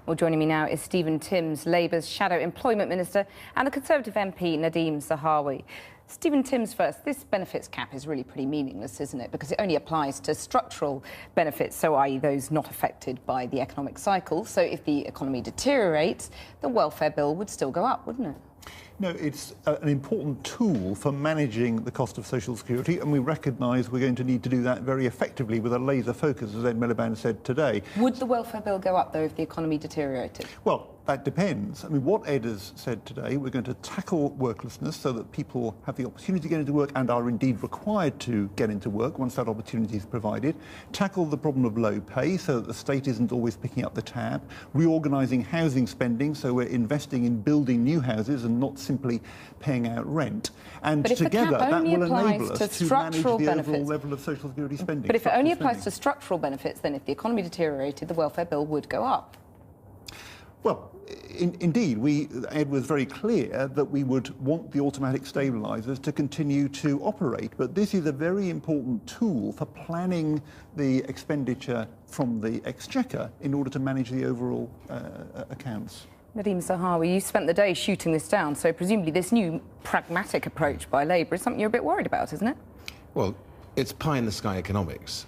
Well, joining me now is Stephen Timms, Labour's Shadow Employment Minister, and the Conservative MP, Nadhim Zahawi. Stephen Timms first. This benefits cap is really pretty meaningless, isn't it? Because it only applies to structural benefits, so i.e. those not affected by the economic cycle. So if the economy deteriorates, the welfare bill would still go up, wouldn't it? No, it's an important tool for managing the cost of social security, and we recognise we're going to need to do that very effectively with a laser focus, as Ed Miliband said today. Would the welfare bill go up, though, if the economy deteriorated? Well, that depends. I mean, what Ed has said today, we're going to tackle worklessness so that people have the opportunity to get into work and are indeed required to get into work once that opportunity is provided. Tackle the problem of low pay so that the state isn't always picking up the tab. Reorganising housing spending so we're investing in building new houses and not simply paying out rent. And together that will enable us to manage the overall level of social security spending. But if it only applies to structural benefits, then if the economy deteriorated, the welfare bill would go up. Well, indeed, Ed was very clear that we would want the automatic stabilisers to continue to operate, but this is a very important tool for planning the expenditure from the Exchequer in order to manage the overall accounts. Nadhim Zahawi, you spent the day shooting this down, so presumably this new pragmatic approach by Labour is something you're a bit worried about, isn't it? Well, it's pie-in-the-sky economics.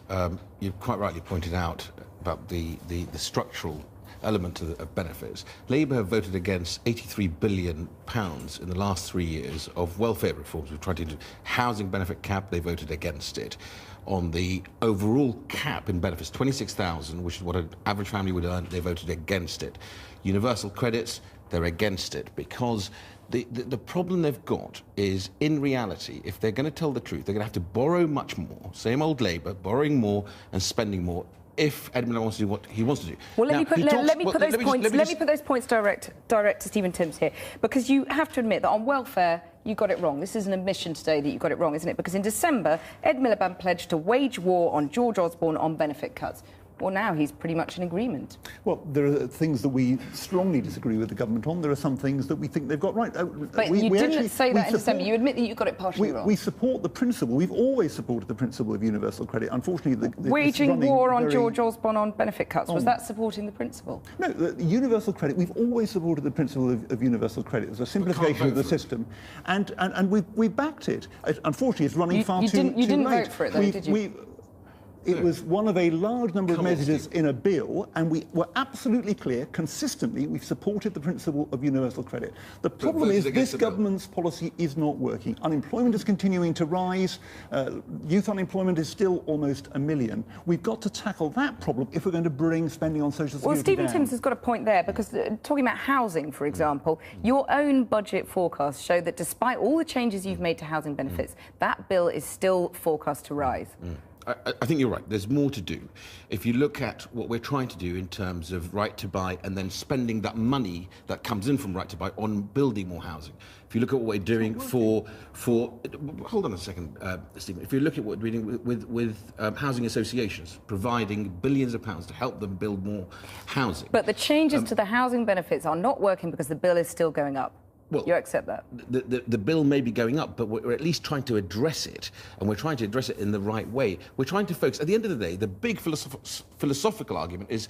You've quite rightly pointed out about the structural element of benefits. Labour have voted against £83 billion in the last 3 years of welfare reforms. We've tried to do housing benefit cap, they voted against it. On the overall cap in benefits, 26,000, which is what an average family would earn, they voted against it. Universal credits, they're against it because the problem they've got is, in reality, if they're going to tell the truth, they're going to have to borrow much more, same old Labour, borrowing more and spending more, if Ed Miliband wants to do what he wants to do. Well, let me put those points direct to Stephen Timms here, because you have to admit that on welfare you got it wrong. This is an admission today that you got it wrong, isn't it? Because in December, Ed Miliband pledged to wage war on George Osborne on benefit cuts. Well, now he's pretty much in agreement. Well, there are things that we strongly disagree with the government on. There are some things that we think they've got right. But you didn't say that in December. You admit that you got it partially wrong. We support the principle. We've always supported the principle of universal credit. Unfortunately, waging war on George Osborne on benefit cuts, was that supporting the principle? No, the universal credit, we've always supported the principle of universal credit. There's a simplification of the system. And we backed it. Unfortunately, it's running far too late. You didn't vote for it, though, did you? It was one of a large number of measures in a bill, and we were absolutely clear, consistently, we've supported the principle of universal credit. The problem is this government's policy is not working. Unemployment is continuing to rise. Youth unemployment is still almost 1 million. We've got to tackle that problem if we're going to bring spending on social security down. Well, Stephen Timms has got a point there, because talking about housing, for example, your own budget forecasts show that despite all the changes you've made to housing benefits, that bill is still forecast to rise. I think you're right. There's more to do. If you look at what we're trying to do in terms of right to buy and then spending that money that comes in from right to buy on building more housing. If you look at what we're doing for hold on a second, Stephen. If you look at what we're doing with housing associations, providing billions of pounds to help them build more housing. But the changes to the housing benefits are not working because the bill is still going up. Well, you accept that? The bill may be going up, but we're at least trying to address it, and we're trying to address it in the right way. We're trying to focus. At the end of the day, the big philosophical argument is,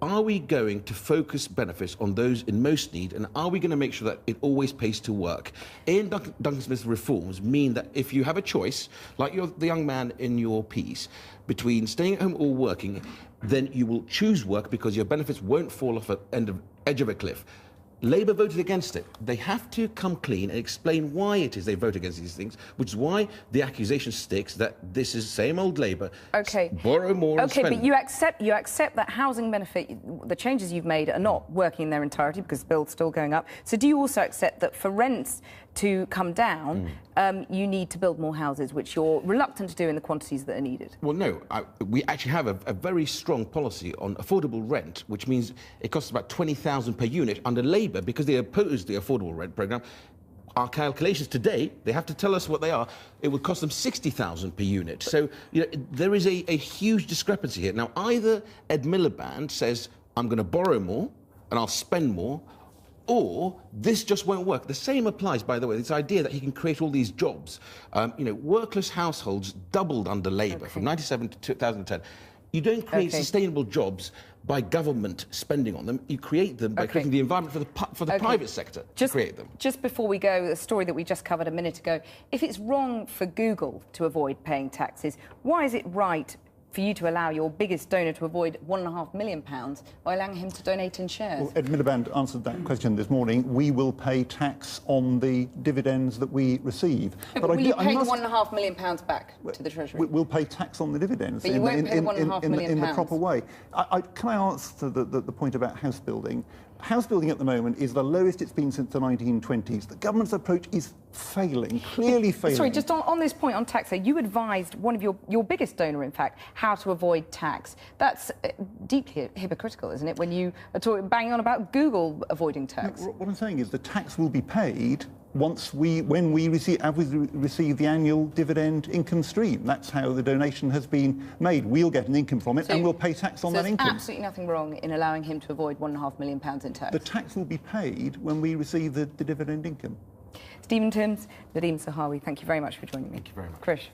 are we going to focus benefits on those in most need, and are we going to make sure that it always pays to work? Ian Duncan Smith's reforms mean that if you have a choice, like the young man in your piece, between staying at home or working, then you will choose work because your benefits won't fall off at the edge of a cliff. Labour voted against it. They have to come clean and explain why it is they vote against these things, which is why the accusation sticks that this is same old Labour. Okay. Borrow more and spend. Okay, but you accept that housing benefit, the changes you've made are not working in their entirety because the bill's still going up. So do you also accept that for rents to come down, you need to build more houses, which you're reluctant to do in the quantities that are needed? Well, no. We actually have a very strong policy on affordable rent, which means it costs about £20,000 per unit under Labour because they opposed the affordable rent programme. Our calculations today, they have to tell us what they are, it would cost them £60,000 per unit. So there is a huge discrepancy here. Now, either Ed Miliband says, I'm going to borrow more and I'll spend more, or this just won't work. The same applies, by the way, this idea that he can create all these jobs. Workless households doubled under Labour from 1997 to 2010. You don't create Okay. sustainable jobs by government spending on them. You create them by creating the environment for the private sector to create them. Just before we go, a story that we just covered a minute ago. If it's wrong for Google to avoid paying taxes, why is it right for you to allow your biggest donor to avoid £1.5 million by allowing him to donate in shares? Well, Ed Miliband answered that question this morning. We will pay tax on the dividends that we receive. But will you pay the £1.5 million back to the Treasury? We'll pay tax on the dividends But you won't pay the £1.5 million in the proper way. Can I answer the point about house building? House building at the moment is the lowest it's been since the 1920s. The government's approach is failing, clearly failing. Sorry, just on this point on tax, you advised one of your biggest donor, in fact, how to avoid tax. That's deeply hypocritical, isn't it, when you are banging on about Google avoiding tax? No, what I'm saying is the tax will be paid when we receive the annual dividend income stream. That's how the donation has been made. We'll get an income from it, and we'll pay tax on that income. There's absolutely nothing wrong in allowing him to avoid £1.5 million in tax. The tax will be paid when we receive the dividend income. Stephen Timms, Nadeem Zahawi, thank you very much for joining me. Thank you very much. Krish.